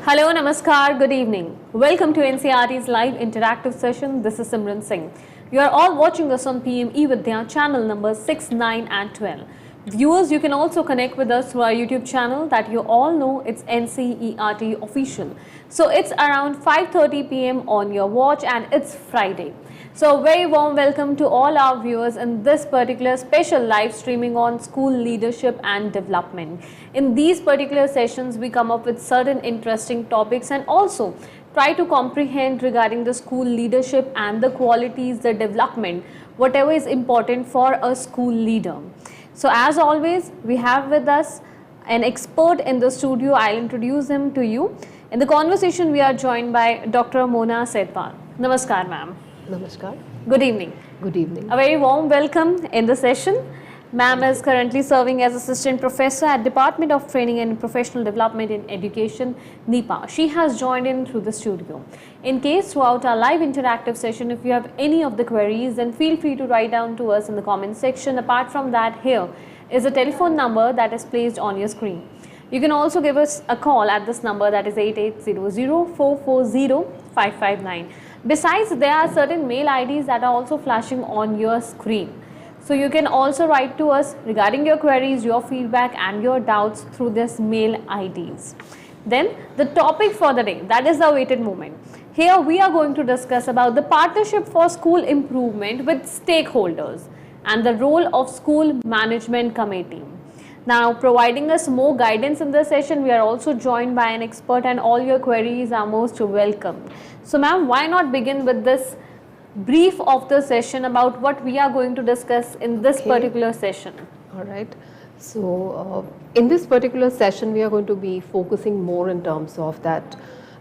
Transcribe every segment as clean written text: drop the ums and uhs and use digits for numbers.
Hello, Namaskar, good evening. Welcome to NCERT's live interactive session. This is Simran Singh. You are all watching us on PMeVIDYA channel number 6, 9 and 12. Viewers, you can also connect with us through our YouTube channel that you all know it's NCERT official. So it's around 5:30 p.m. on your watch and it's Friday. So very warm welcome to all our viewers in this particular special live streaming on school leadership and development. In these particular sessions, we come up with certain interesting topics and also try to comprehend regarding the school leadership and the qualities, the development, whatever is important for a school leader. So as always, we have with us an expert in the studio. I'll introduce him to you. In the conversation, we are joined by Dr. Mona Setpal. Namaskar, ma'am. Namaskar. Good evening. Good evening. A very warm welcome in the session. Ma'am is currently serving as Assistant Professor at Department of Training and Professional Development in Education, NIEPA. She has joined in through the studio. In case throughout our live interactive session, if you have any of the queries, then feel free to write down to us in the comment section. Apart from that, here is a telephone number that is placed on your screen. You can also give us a call at this number, that is 8800-440-559. Besides, there are certain mail IDs that are also flashing on your screen. So you can also write to us regarding your queries, your feedback and your doubts through this mail IDs. Then the topic for the day, that is the awaited moment. Here we are going to discuss about the partnership for school improvement with stakeholders and the role of school management committee. Now, providing us more guidance in this session, we are also joined by an expert and all your queries are most welcome. So ma'am, why not begin with this brief of the session about what we are going to discuss in this particular session. All right. So in this particular session, we are going to be focusing more in terms of that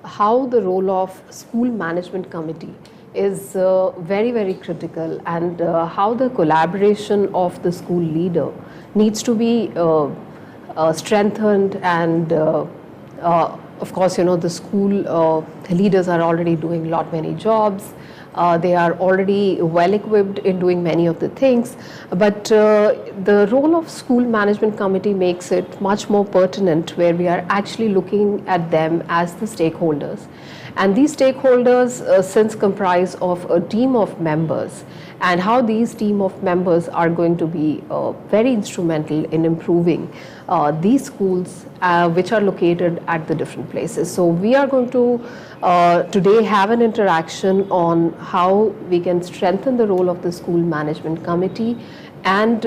how the role of school management committee is very, very critical, and how the collaboration of the school leader needs to be strengthened, and of course, you know, the school leaders are already doing many jobs. They are already well equipped in doing many of the things, but the role of school management committee makes it much more pertinent, where we are actually looking at them as the stakeholders. And these stakeholders since comprise of a team of members, and how these team of members are going to be very instrumental in improving these schools which are located at the different places. So we are going to today have an interaction on how we can strengthen the role of the school management committee and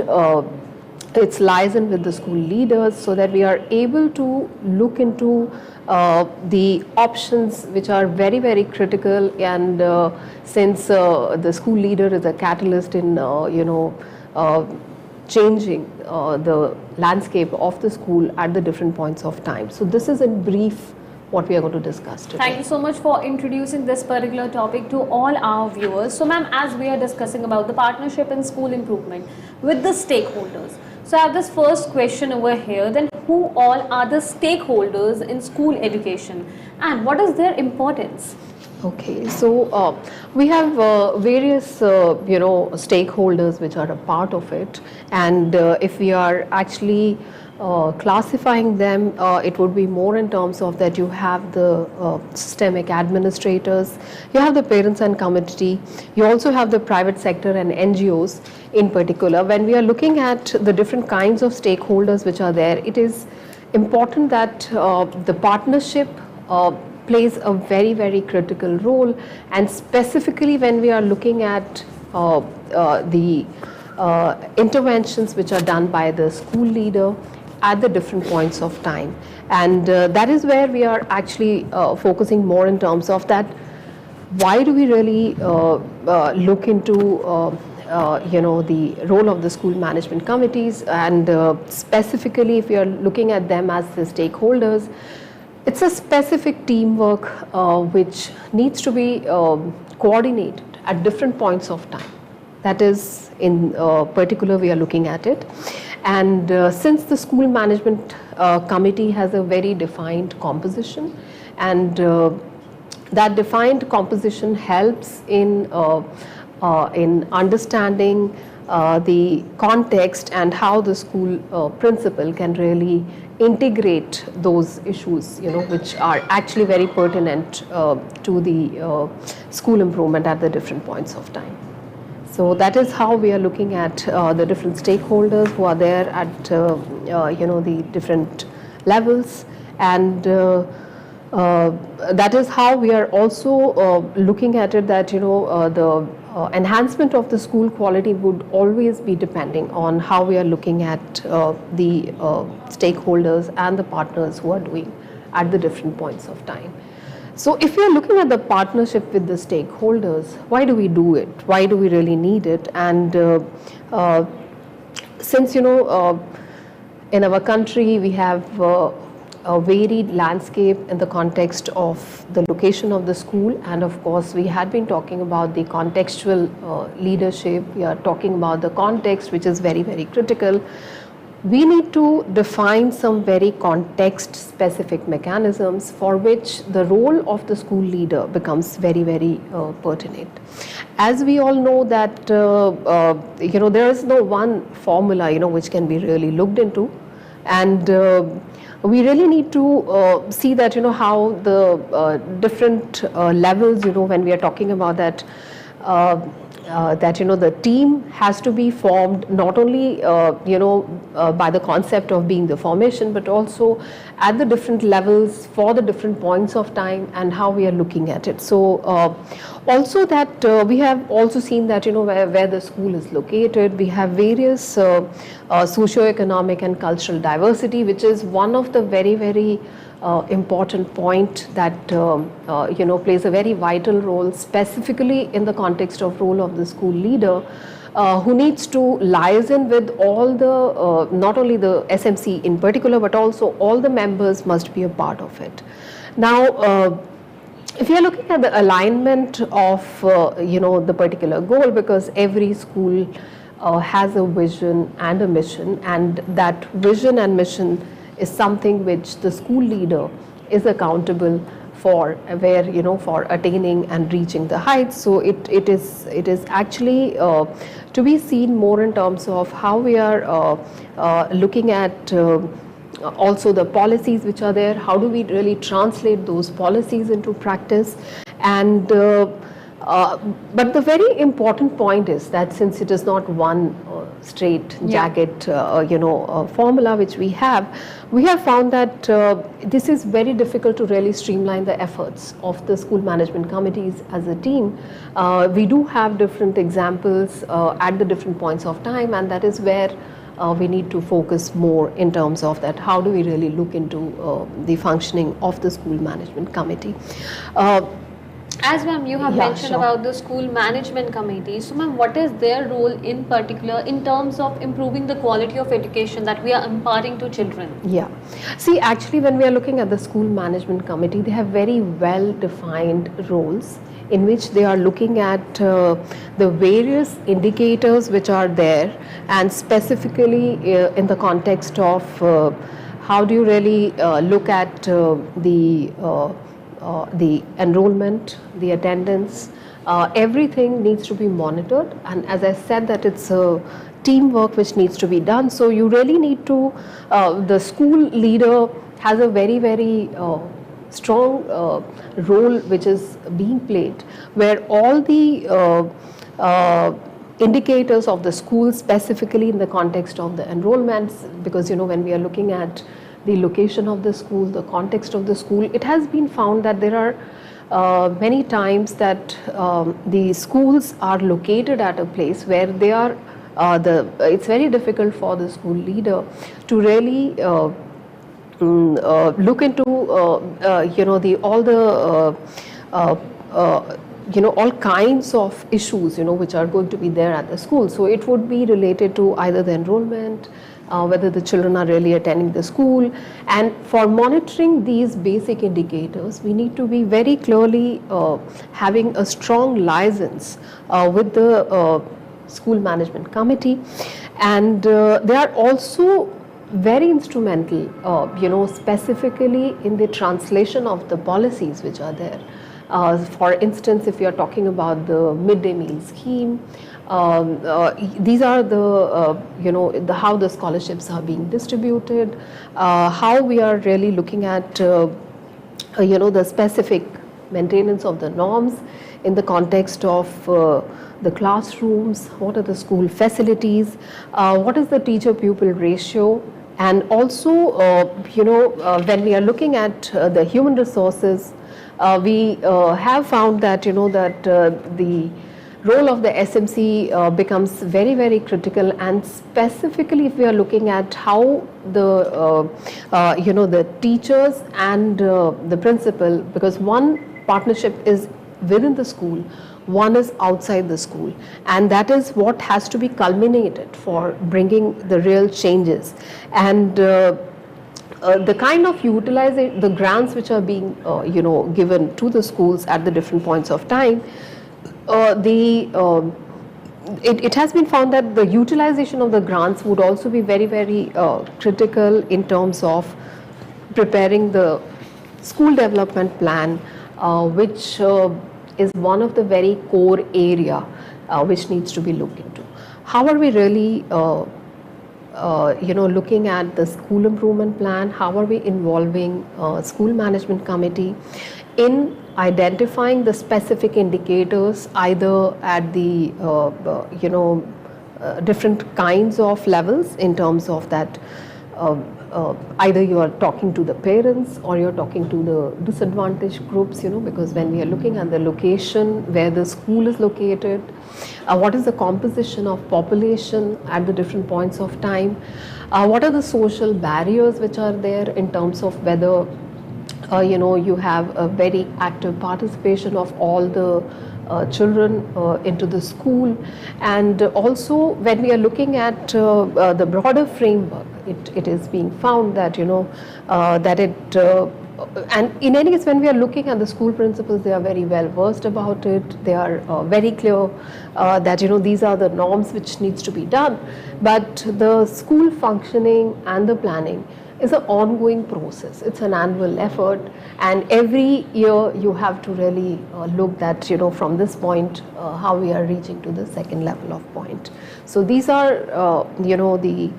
its liaison with the school leaders, so that we are able to look into the options which are very, very critical, and since the school leader is a catalyst in changing the landscape of the school at the different points of time. So this is in brief what we are going to discuss today. Thank you so much for introducing this particular topic to all our viewers. So ma'am, as we are discussing about the partnership in school improvement with the stakeholders, so I have this first question over here. Then who all are the stakeholders in school education and what is their importance? Okay, so we have various stakeholders which are a part of it, and if we are actually classifying them, it would be more in terms of that you have the systemic administrators, you have the parents and community, you also have the private sector and NGOs in particular. When we are looking at the different kinds of stakeholders which are there, it is important that the partnership plays a very, very critical role, and specifically when we are looking at the interventions which are done by the school leader at the different points of time. And that is where we are actually focusing more in terms of that, why do we really look into the role of the school management committees, and specifically if we are looking at them as the stakeholders, it's a specific teamwork which needs to be coordinated at different points of time. That is in particular we are looking at it. And since the school management committee has a very defined composition, and that defined composition helps in understanding the context and how the school principal can really integrate those issues, which are actually very pertinent to the school improvement at the different points of time. So that is how we are looking at the different stakeholders who are there at the different levels, and that is how we are also looking at it, that the enhancement of the school quality would always be depending on how we are looking at the stakeholders and the partners who are doing at the different points of time. So if we are looking at the partnership with the stakeholders, why do we do it? Why do we really need it? And since in our country we have a varied landscape in the context of the location of the school, and of course we had been talking about the contextual leadership. We are talking about the context, which is very, very critical. We need to define some very context specific mechanisms for which the role of the school leader becomes very, very pertinent. As we all know that there is no one formula which can be really looked into, and we really need to see that how the different levels, when we are talking about that, the team has to be formed not only by the concept of being the formation, but also at the different levels for the different points of time and how we are looking at it. So also that we have also seen that where the school is located, we have various socio-economic and cultural diversity, which is one of the very, very important point that plays a very vital role, specifically in the context of role of the school leader, who needs to liaison with all the not only the SMC in particular, but also all the members must be a part of it. Now if you are looking at the alignment of the particular goal, because every school has a vision and a mission, and that vision and mission is something which the school leader is accountable for, where for attaining and reaching the heights. So it is actually to be seen more in terms of how we are looking at also the policies which are there. How do we really translate those policies into practice? And but the very important point is that since it is not one straight jagged formula which we have found that this is very difficult to really streamline the efforts of the school management committees as a team. We do have different examples at the different points of time, and that is where we need to focus more in terms of that. How do we really look into the functioning of the school management committee? As ma'am, you have mentioned about the school management committee. So ma'am, what is their role in particular in terms of improving the quality of education that we are imparting to children? Yeah. See, actually when we are looking at the school management committee, they have very well defined roles in which they are looking at the various indicators which are there, and specifically in the context of how do you really look at the enrollment, the attendance, everything needs to be monitored. And as I said, that it's a teamwork which needs to be done. So you really need to, the school leader has a very, very strong role which is being played, where all the indicators of the school, specifically in the context of the enrollments, because when we are looking at the location of the school, the context of the school, it has been found that there are many times that the schools are located at a place where they are it's very difficult for the school leader to really look into all kinds of issues which are going to be there at the school. So it would be related to either the enrollment, whether the children are really attending the school. And for monitoring these basic indicators, we need to be very clearly having a strong license with the school management committee. And they are also very instrumental, specifically in the translation of the policies which are there. For instance, if you are talking about the midday meal scheme, These are the, how the scholarships are being distributed, how we are really looking at, the specific maintenance of the norms in the context of the classrooms, what are the school facilities, what is the teacher-pupil ratio, and also, when we are looking at the human resources, we have found that, the role of the SMC becomes very, very critical, and specifically if we are looking at how the, the teachers and the principal, because one partnership is within the school, one is outside the school, and that is what has to be culminated for bringing the real changes. And the kind of utilization, the grants which are being given to the schools at the different points of time, it has been found that the utilization of the grants would also be very, very critical in terms of preparing the school development plan, which is one of the very core area which needs to be looked into. How are we really looking at the school improvement plan? How are we involving school management committee in identifying the specific indicators, either at the different kinds of levels in terms of that either you are talking to the parents or you're talking to the disadvantaged groups, because when we are looking at the location where the school is located, what is the composition of population at the different points of time, what are the social barriers which are there in terms of whether you have a very active participation of all the children into the school. And also when we are looking at the broader framework, it is being found that that it and in any case, when we are looking at the school principals, they are very well versed about it. They are very clear that these are the norms which needs to be done. But the school functioning and the planning is an ongoing process. It's an annual effort, and every year you have to really look that from this point how we are reaching to the second level of point. So these are the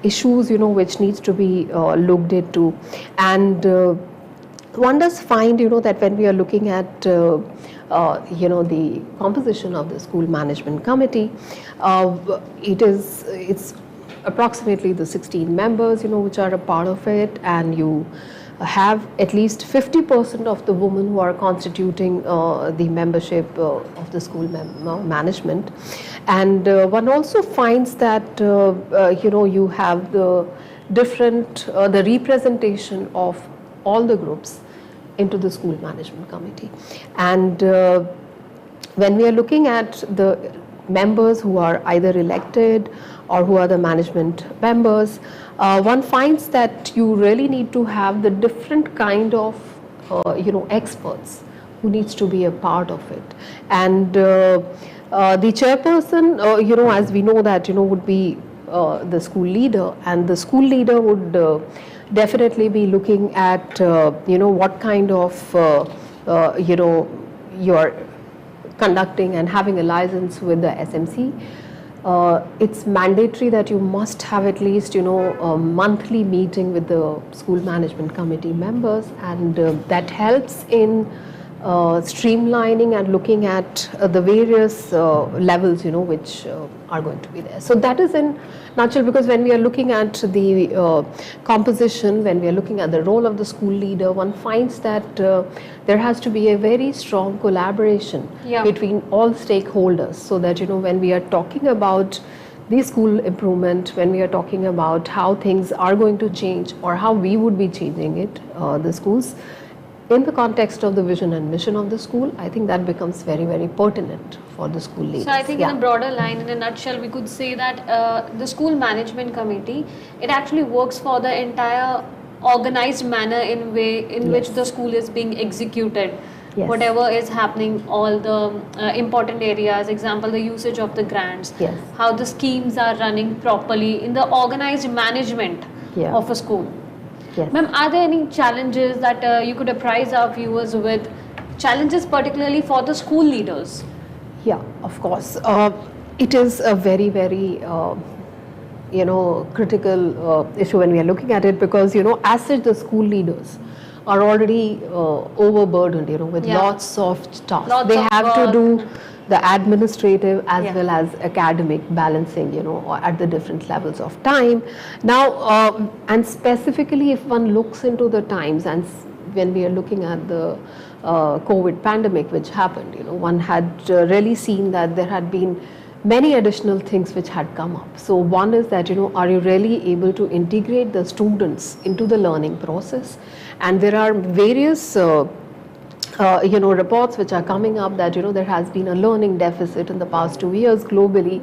issues which needs to be looked into. And one does find that when we are looking at the composition of the school management committee, it's approximately the 16 members which are a part of it, and you have at least 50% of the women who are constituting the membership of the school management. And one also finds that you have the different the representation of all the groups into the school management committee. And when we are looking at the members who are either elected or who are the management members, one finds that you really need to have the different kind of experts who needs to be a part of it. And the chairperson, as we know that would be the school leader, and the school leader would definitely be looking at what kind of you are conducting and having a license with the SMC. It's mandatory that you must have at least a monthly meeting with the school management committee members, and that helps in streamlining and looking at the various levels which are going to be there. So that is in nutshell, because when we are looking at the composition, when we are looking at the role of the school leader, one finds that there has to be a very strong collaboration between all stakeholders, so that when we are talking about the school improvement, when we are talking about how things are going to change or how we would be changing it, the schools, in the context of the vision and mission of the school, I think that becomes very, very pertinent for the school leaders. So I think in a broader line, in a nutshell, we could say that the school management committee, it actually works for the entire organized manner in which the school is being executed. Yes. Whatever is happening, all the important areas, example, the usage of the grants, yes, how the schemes are running properly in the organized management of a school. Yes. Ma'am, are there any challenges that you could apprise our viewers with, challenges particularly for the school leaders? Yeah, of course. It is a very, very critical issue when we are looking at it, because as such the school leaders are already overburdened with lots of tasks. They have to do the administrative as well as academic balancing at the different levels of time. Now and specifically if one looks into the times, and when we are looking at the COVID pandemic which happened, one had really seen that there had been many additional things which had come up. So one is that are you really able to integrate the students into the learning process? And there are various reports which are coming up that there has been a learning deficit in the past 2 years globally.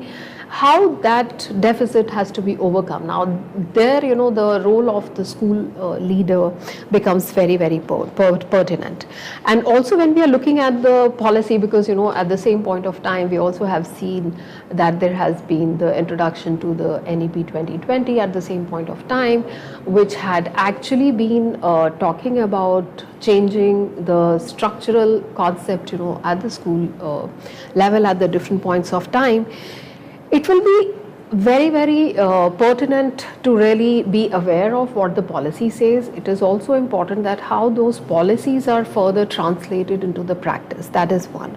How that deficit has to be overcome. Now there the role of the school leader becomes very, very pertinent. And also when we are looking at the policy, because at the same point of time we also have seen that there has been the introduction to the NEP 2020 at the same point of time, which had actually been talking about changing the structural concept at the school level at the different points of time. It will be very, very pertinent to really be aware of what the policy says. It is also important that how those policies are further translated into the practice. That is one.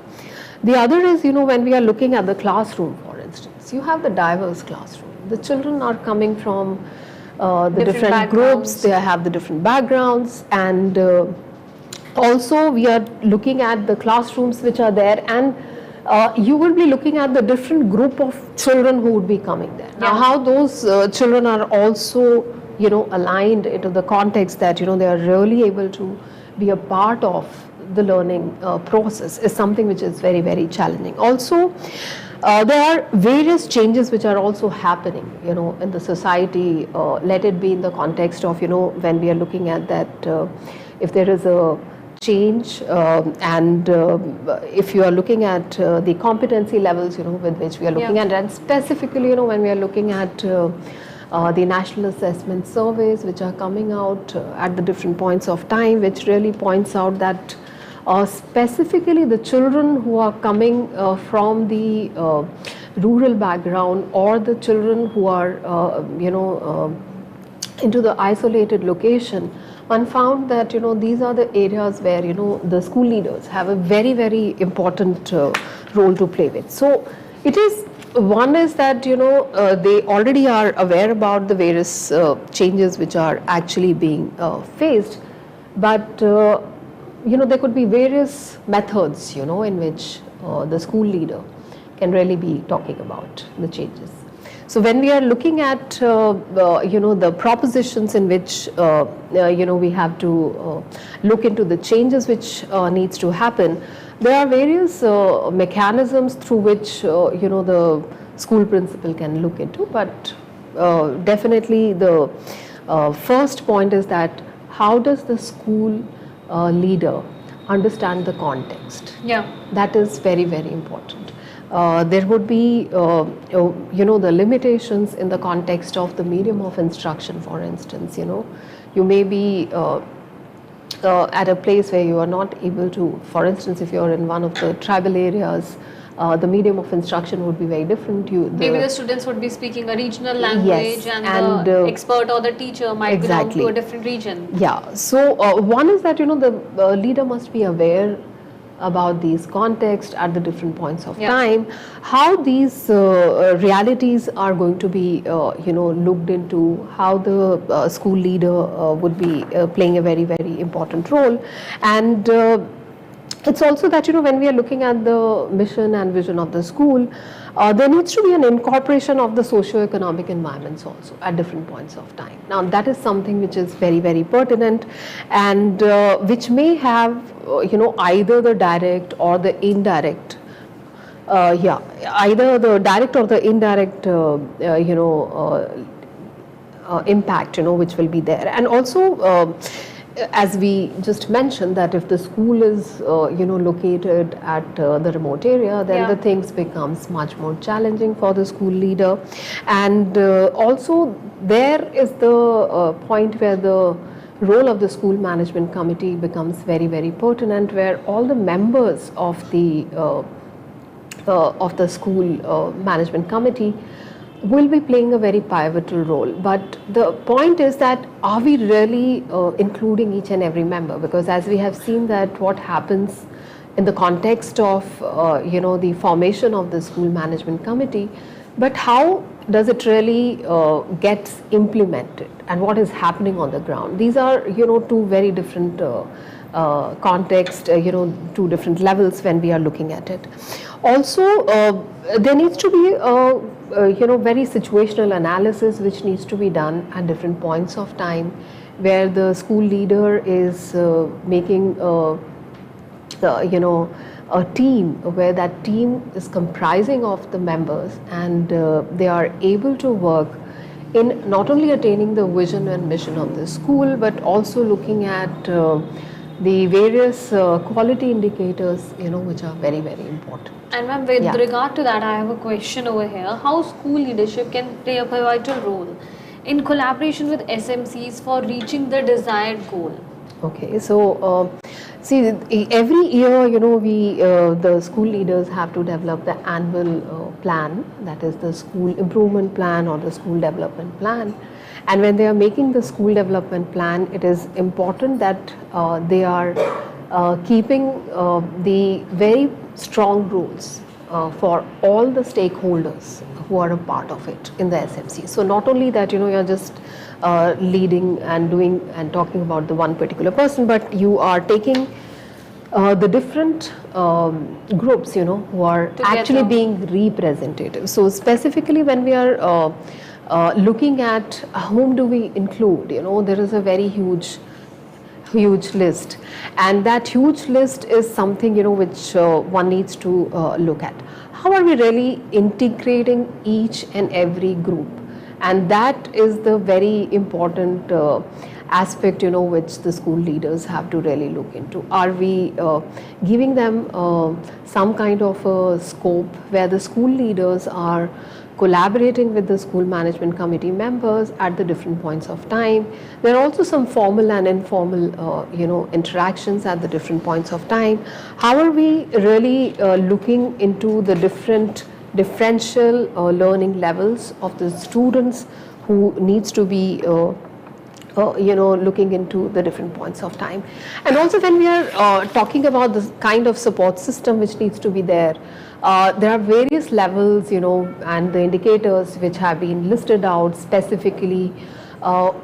The other is, when we are looking at the classroom, for instance, you have the diverse classroom. The children are coming from the different groups, they have the different backgrounds, and also we are looking at the classrooms which are there, and you will be looking at the different group of children who would be coming there. Now how those children are also aligned into the context that they are really able to be a part of the learning process is something which is very, very challenging. Also there are various changes which are also happening in the society, let it be in the context of when we are looking at that if there is a change and if you are looking at the competency levels with which we are looking at, and specifically when we are looking at the national assessment surveys which are coming out at the different points of time, which really points out that specifically the children who are coming from the rural background, or the children who are into the isolated location, one found that these are the areas where the school leaders have a very, very important role to play with. So it is, one is that they already are aware about the various changes which are actually being faced, but there could be various methods in which the school leader can really be talking about the changes. So when we are looking at the propositions in which we have to look into the changes which needs to happen, there are various mechanisms through which the school principal can look into, but definitely the first point is that how does the school leader understand the context? That is very, very important. There would be the limitations in the context of the medium of instruction. For instance, you may be at a place where you are not able to, for instance, if you are in one of the tribal areas, the medium of instruction would be very different. Maybe the students would be speaking a regional language, and the expert or the teacher might belong to a different region. Yeah, so one is that the leader must be aware about these contexts at the different points of time, how these realities are going to be looked into, how the school leader would be playing a very, very important role. And it's also that when we are looking at the mission and vision of the school, there needs to be an incorporation of the socio-economic environments also at different points of time. Now that is something which is very, very pertinent, and which may have either the direct or the indirect either the direct or the indirect impact which will be there. And also as we just mentioned, that if the school is located at the remote area, then the things becomes much more challenging for the school leader. And also there is the point where the role of the school management committee becomes very, very pertinent, where all the members of the of the school management committee will be playing a very pivotal role. But the point is that are we really including each and every member? Because as we have seen that what happens in the context of the formation of the school management committee, but how does it really gets implemented and what is happening on the ground? These are two very different context, two different levels when we are looking at it. Also, there needs to be very situational analysis which needs to be done at different points of time, where the school leader is making a team, where that team is comprising of the members, and they are able to work in not only attaining the vision and mission of the school, but also looking at the various quality indicators, which are very, very important. And ma'am, with regard to that, I have a question over here. How school leadership can play a pivotal role in collaboration with SMCs for reaching the desired goal? Okay, so see, every year, the school leaders have to develop the annual plan, that is the school improvement plan or the school development plan. And when they are making the school development plan, it is important that they are keeping the very strong rules for all the stakeholders who are a part of it in the SMC. So not only that, you're just leading and doing and talking about the one particular person, but you are taking the different groups, who are together, actually being representative. So specifically when we are looking at whom do we include, there is a very huge list, and that huge list is something which one needs to look at. How are we really integrating each and every group? And that is the very important aspect which the school leaders have to really look into. Are we giving them some kind of a scope where the school leaders are collaborating with the school management committee members at the different points of time? There are also some formal and informal interactions at the different points of time. How are we really looking into the differential learning levels of the students who needs to be looking into the different points of time? And also when we are talking about the kind of support system which needs to be there are various levels, and the indicators which have been listed out specifically,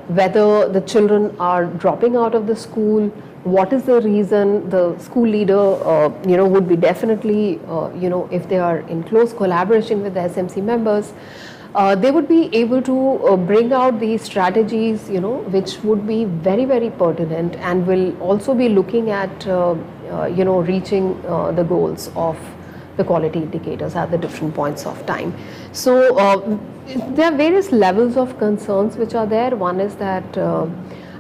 whether the children are dropping out of the school, what is the reason. The school leader, would be definitely, if they are in close collaboration with the SMC members, they would be able to bring out these strategies, which would be very, very pertinent and will also be looking at, reaching the goals of the quality indicators at the different points of time. So there are various levels of concerns which are there. One is that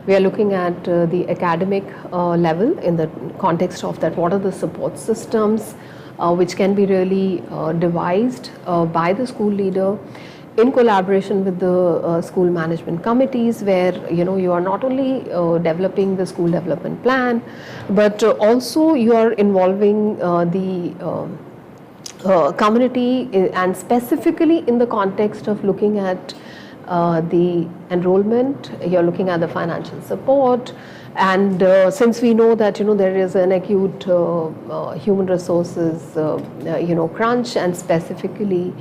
we are looking at the academic level in the context of that. What are the support systems which can be really devised by the school leader in collaboration with the school management committees, where you are not only developing the school development plan, but also you are involving the community, and specifically in the context of looking at the enrollment, you're looking at the financial support. And since we know that there is an acute human resources crunch, and specifically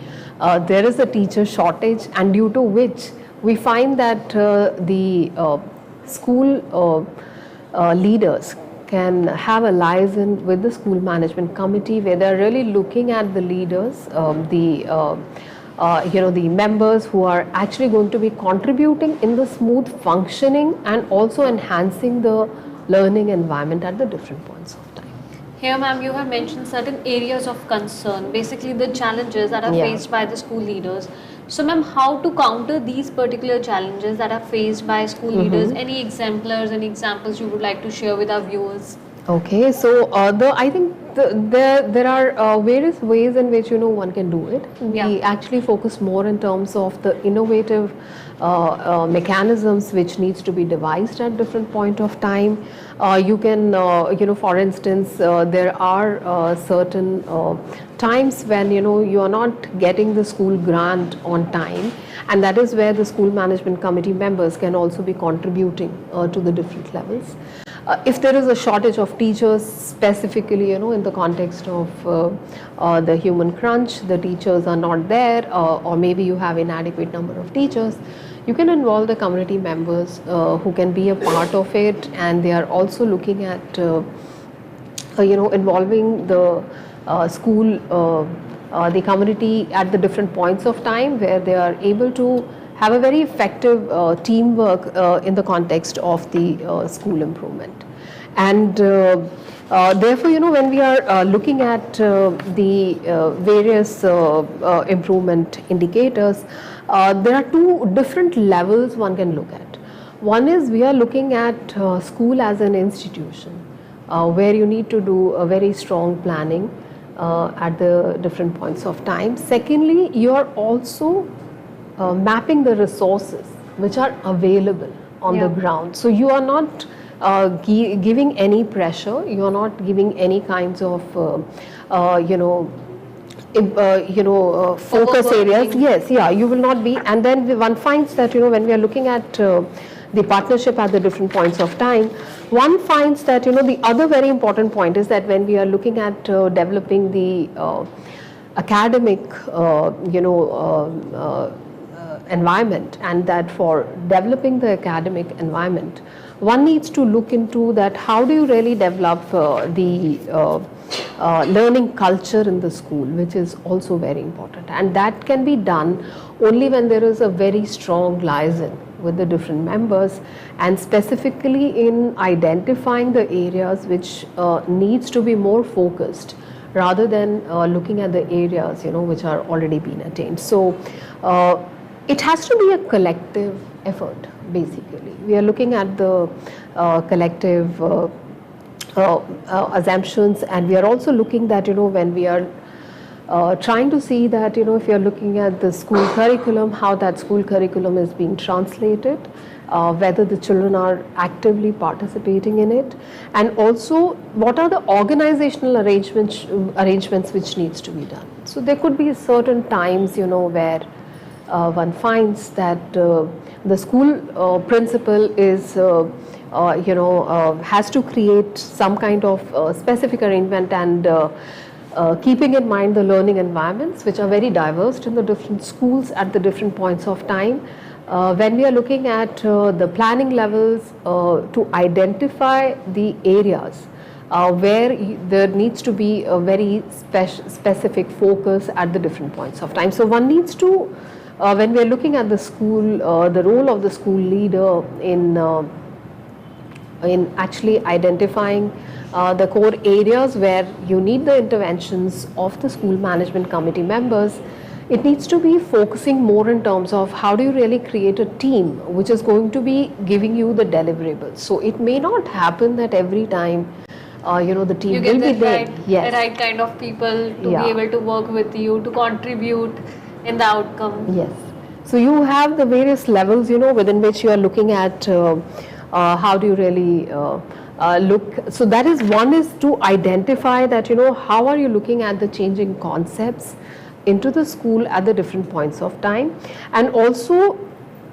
there is a teacher shortage, and due to which we find that the school leaders can have a liaison with the school management committee, where they're really looking at the leaders, the members who are actually going to be contributing in the smooth functioning and also enhancing the learning environment at the different points of time. Here, ma'am, you have mentioned certain areas of concern, basically the challenges that are faced by the school leaders. So, ma'am, how to counter these particular challenges that are faced by school leaders? Any exemplars, any examples you would like to share with our viewers? Okay, so I think there are various ways in which one can do it. Yeah. We actually focus more in terms of the innovative mechanisms which needs to be devised at different point of time. You can for instance, there are certain times when you are not getting the school grant on time, and that is where the school management committee members can also be contributing to the different levels. If there is a shortage of teachers, specifically, in the context of the human crunch, the teachers are not there, or maybe you have inadequate number of teachers, you can involve the community members who can be a part of it, and they are also looking at, involving the school, the community at the different points of time where they are able to have a very effective teamwork in the context of the school improvement. And therefore, when we are looking at the various improvement indicators, there are two different levels one can look at. One is we are looking at school as an institution, where you need to do a very strong planning at the different points of time. Secondly, you are also mapping the resources which are available on the ground. So you are not giving any pressure, you are not giving any kinds of focus areas. Yes, yeah, you will not be. And then one finds that when we are looking at the partnership at the different points of time, one finds that the other very important point is that when we are looking at developing the academic environment, and that for developing the academic environment, one needs to look into that how do you really develop the learning culture in the school, which is also very important, and that can be done only when there is a very strong liaison with the different members, and specifically in identifying the areas which needs to be more focused rather than looking at the areas which are already been attained. So it has to be a collective effort. Basically, we are looking at the collective assumptions, and we are also looking that when we are trying to see that if you are looking at the school curriculum, how that school curriculum is being translated, whether the children are actively participating in it, and also what are the organizational arrangements which needs to be done. So there could be certain times where one finds that the school principal is has to create some kind of specific arrangement, and keeping in mind the learning environments which are very diverse in the different schools at the different points of time. When we are looking at the planning levels to identify the areas where there needs to be a very specific focus at the different points of time. So one needs to, when we are looking at the school, the role of the school leader in actually identifying the core areas where you need the interventions of the school management committee members, it needs to be focusing more in terms of how do you really create a team which is going to be giving you the deliverables. So it may not happen that every time the team you get will be there. Right, yes. the right kind of people to be able to work with you, to contribute in the outcome. Yes. So you have the various levels, within which you are looking at how do you really look. So that is, one is to identify that, how are you looking at the changing concepts into the school at the different points of time. And also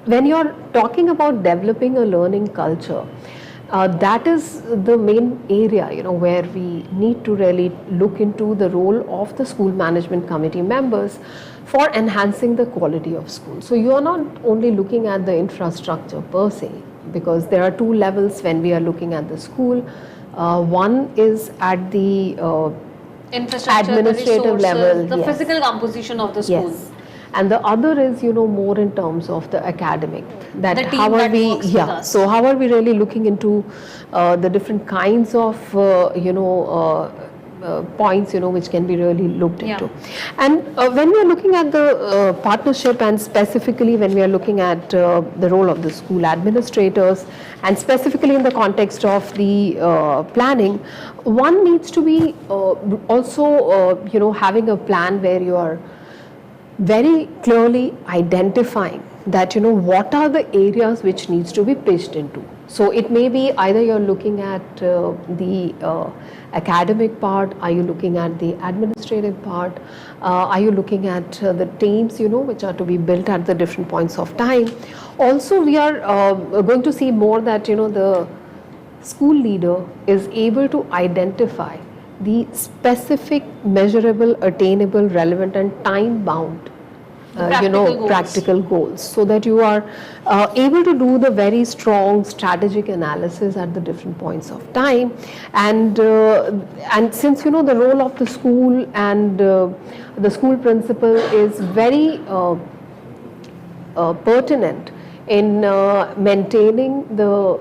when you're talking about developing a learning culture, that is the main area, where we need to really look into the role of the school management committee members for enhancing the quality of school. So you are not only looking at the infrastructure per se, because there are two levels when we are looking at the school. One is at the Infrastructure, administrative the level, the physical composition of the school. Yes. And the other is, more in terms of the academic. That The team how are that we, works with us. So how are we really looking into the different kinds of, points, which can be really looked into. And when we are looking at the partnership, and specifically when we are looking at the role of the school administrators, and specifically in the context of the planning, one needs to be also having a plan where you are very clearly identifying that what are the areas which needs to be pitched into. So it may be either you're looking at the academic part, are you looking at the administrative part, are you looking at the teams which are to be built at the different points of time. Also we are going to see more that the school leader is able to identify the specific, measurable, attainable, relevant and time bound practical goals, so that you are able to do the very strong strategic analysis at the different points of time. And since the role of the school and the school principal is very pertinent in maintaining the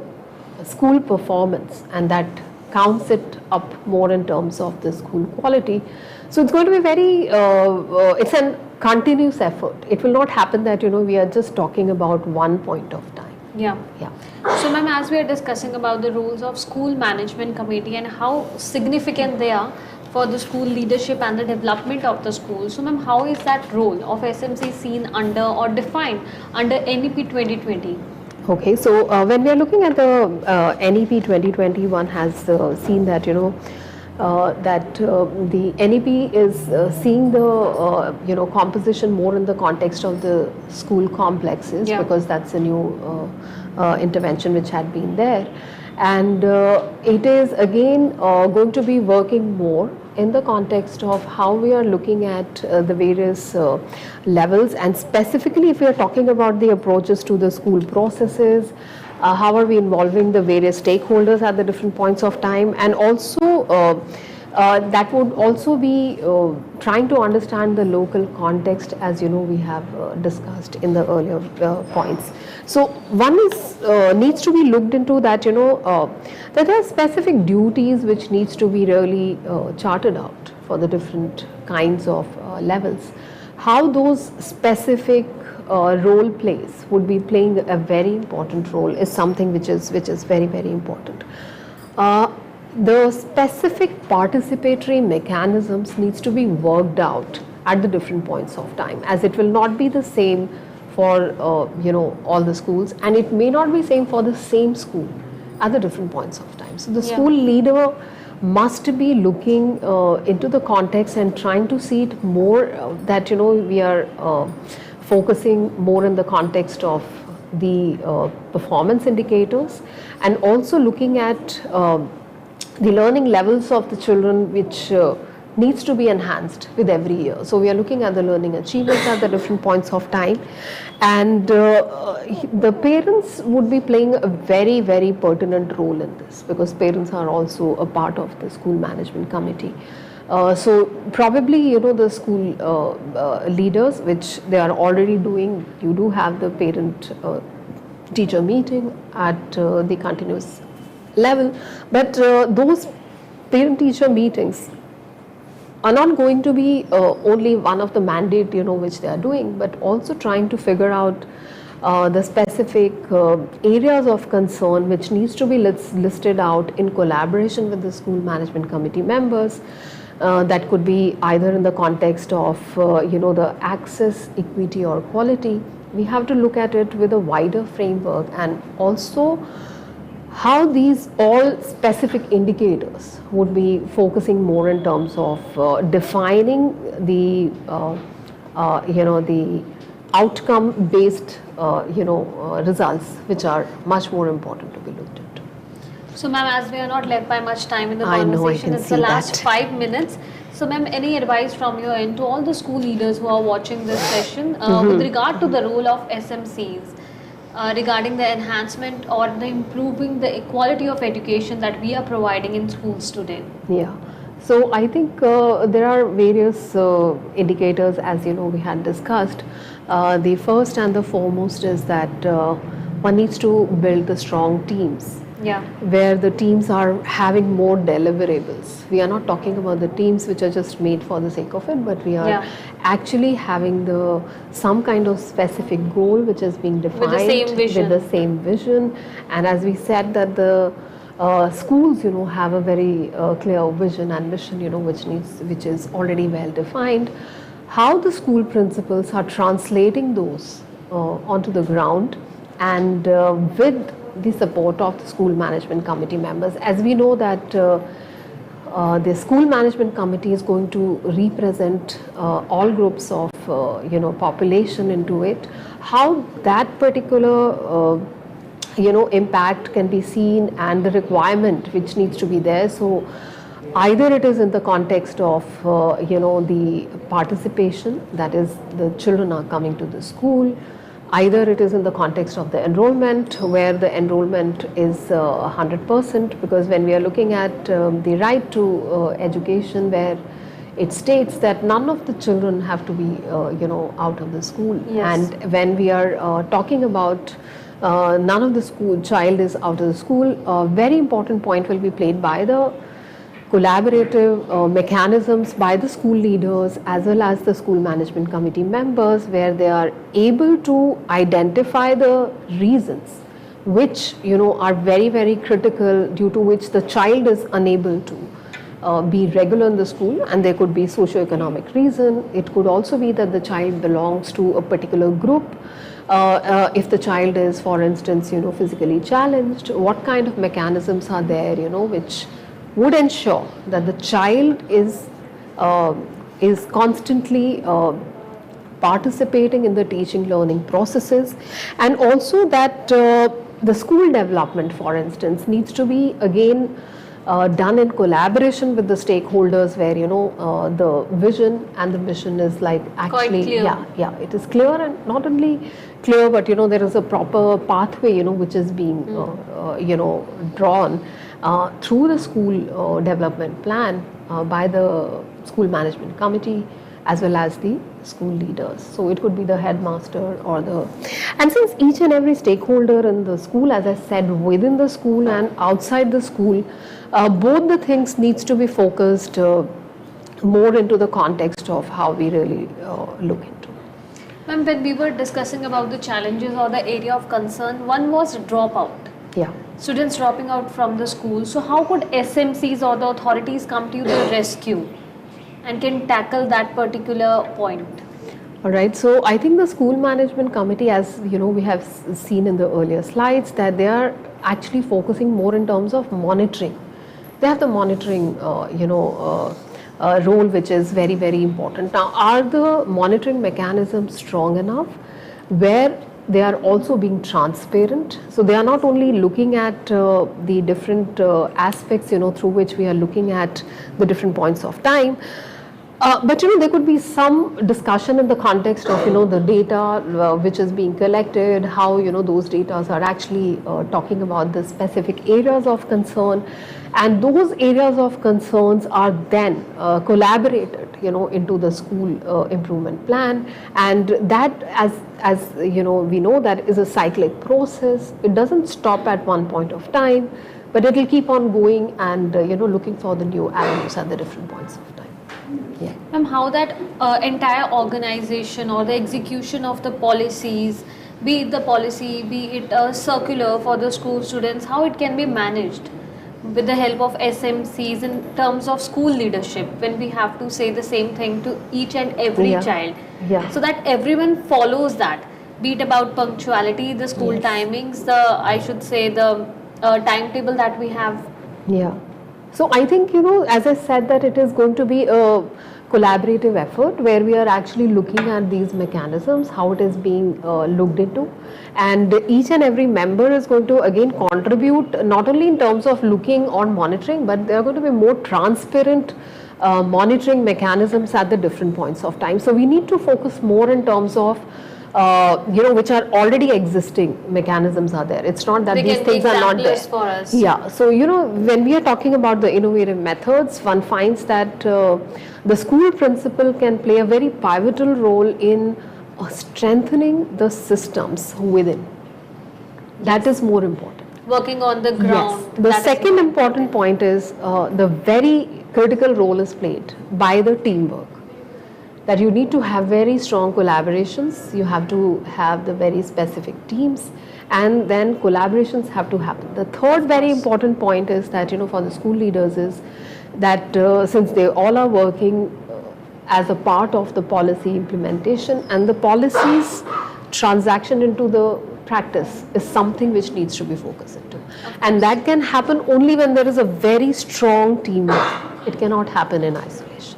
school performance, and that counts it up more in terms of the school quality. So it's going to be very, it's a continuous effort. It will not happen that, we are just talking about one point of time. Yeah. So ma'am, as we are discussing about the roles of school management committee and how significant they are for the school leadership and the development of the school. So ma'am, how is that role of SMC seen under or defined under NEP 2020? Okay, so when we are looking at the NEP 2020, one has seen that that the NEP is seeing the composition more in the context of the school complexes, because that's a new intervention which had been there, and it is again going to be working more in the context of how we are looking at the various levels, and specifically if we are talking about the approaches to the school processes, how are we involving the various stakeholders at the different points of time, and also that would also be trying to understand the local context, as we have discussed in the earlier points. So one is needs to be looked into that, that there are specific duties which needs to be really charted out for the different kinds of levels. How those specific role plays would be playing a very important role is something which is very, very important. The specific participatory mechanisms needs to be worked out at the different points of time, as it will not be the same for all the schools, and it may not be same for the same school at the different points of time. So the school leader must be looking into the context and trying to see it more that we are focusing more in the context of the performance indicators, and also looking at the learning levels of the children, which needs to be enhanced with every year. So we are looking at the learning achievements at the different points of time, and the parents would be playing a very, very pertinent role in this, because parents are also a part of the school management committee. So probably the school leaders, which they are already doing, you do have the parent teacher meeting at the continuous level, but those parent teacher meetings are not going to be only one of the mandate which they are doing, but also trying to figure out the specific areas of concern which needs to be listed out in collaboration with the school management committee members. That could be either in the context of the access, equity or quality. We have to look at it with a wider framework, and also how these all specific indicators would be focusing more in terms of defining the the outcome based results, which are much more important to be looked into. So ma'am, as we are not left by much time in the conversation, it's the last 5 minutes. So ma'am, any advice from your end to all the school leaders who are watching this session with regard to the role of SMCs? Regarding the enhancement or the improving the quality of education that we are providing in schools today? Yeah, so I think there are various indicators, as we had discussed. The first and the foremost is that one needs to build the strong teams Yeah. where the teams are having more deliverables. We are not talking about the teams which are just made for the sake of it, but we are actually having some kind of specific goal which is being defined with the same vision. With the same vision. And as we said that the schools, have a very clear vision and mission, which is already well defined. How the school principals are translating those onto the ground, and with the support of the school management committee members, as we know that the school management committee is going to represent all groups of population into it. How that particular impact can be seen, and the requirement which needs to be there. So either it is in the context of the participation, that is the children are coming to the school, either it is in the context of the enrollment, where the enrollment is 100%, because when we are looking at the right to education, where it states that none of the children have to be out of the school. Yes. And when we are talking about none of the child is out of the school, a very important point will be played by the collaborative mechanisms by the school leaders as well as the school management committee members, where they are able to identify the reasons which are very, very critical, due to which the child is unable to be regular in the school. And there could be socio-economic reason. It could also be that the child belongs to a particular group. If the child is, for instance, physically challenged, what kind of mechanisms are there, which would ensure that the child is constantly participating in the teaching learning processes, and also that the school development, for instance, needs to be again done in collaboration with the stakeholders, where the vision and the mission is like actually it is clear, and not only clear, but there is a proper pathway which is being drawn through the school development plan by the school management committee as well as the school leaders. So it could be the headmaster and since each and every stakeholder in the school, as I said, within the school and outside the school, both the things needs to be focused more into the context of how we really look into. Ma'am, when we were discussing about the challenges or the area of concern, one was dropout. Yeah. Students dropping out from the school. So how could SMCs or the authorities come to the rescue and can tackle that particular point? All right. So I think the school management committee, as we have seen in the earlier slides, that they are actually focusing more in terms of monitoring. They have the monitoring, role, which is very, very important. Now, are the monitoring mechanisms strong enough where they are also being transparent? So they are not only looking at the different aspects, through which we are looking at the different points of time. But there could be some discussion in the context of the data which is being collected, how those data are actually talking about the specific areas of concern, and those areas of concerns are then collaborated into the school improvement plan. And that, as we know, that is a cyclic process. It doesn't stop at one point of time, but it will keep on going and looking for the new avenues at the different points of time. Yeah. How that entire organization or the execution of the policies, be it the policy, be it a circular for the school students, how it can be managed with the help of SMCs in terms of school leadership, when we have to say the same thing to each and every child, so that everyone follows that, be it about punctuality, the school timings, the timetable that we have. Yeah. So I think, as I said, that it is going to be a collaborative effort where we are actually looking at these mechanisms, how it is being looked into, and each and every member is going to again contribute, not only in terms of looking or monitoring, but there are going to be more transparent monitoring mechanisms at the different points of time. So we need to focus more in terms of which are already existing mechanisms are there. It's not that these things are not there. For us. Yeah. So when we are talking about the innovative methods, one finds that the school principal can play a very pivotal role in strengthening the systems within. That is more important. working on the ground. Yes. The second important point is the very critical role is played by the teamwork. That you need to have very strong collaborations, you have to have the very specific teams, and then collaborations have to happen. The third very important point is that, for the school leaders is that since they all are working as a part of the policy implementation, and the policies transaction into the practice is something which needs to be focused into. And that can happen only when there is a very strong teamwork. It cannot happen in isolation.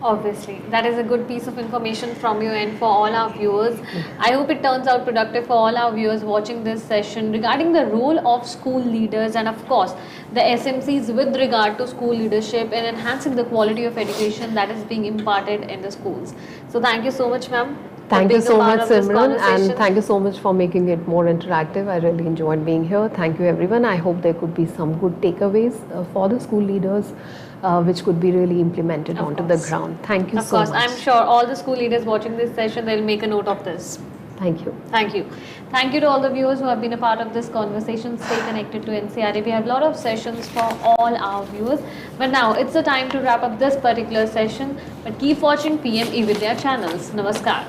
Obviously, that is a good piece of information from you and for all our viewers. I hope it turns out productive for all our viewers watching this session regarding the role of school leaders and of course the SMCs with regard to school leadership and enhancing the quality of education that is being imparted in the schools. So thank you so much, ma'am. Thank you so much, Simran, and thank you so much for making it more interactive. I really enjoyed being here. Thank you, everyone. I hope there could be some good takeaways for the school leaders, which could be really implemented onto the ground. Thank you so much. Of course, I'm sure all the school leaders watching this session, they'll make a note of this. Thank you. Thank you. Thank you to all the viewers who have been a part of this conversation. Stay connected to NCRT. We have a lot of sessions for all our viewers. But now it's the time to wrap up this particular session. But keep watching PM eVidya channels. Namaskar.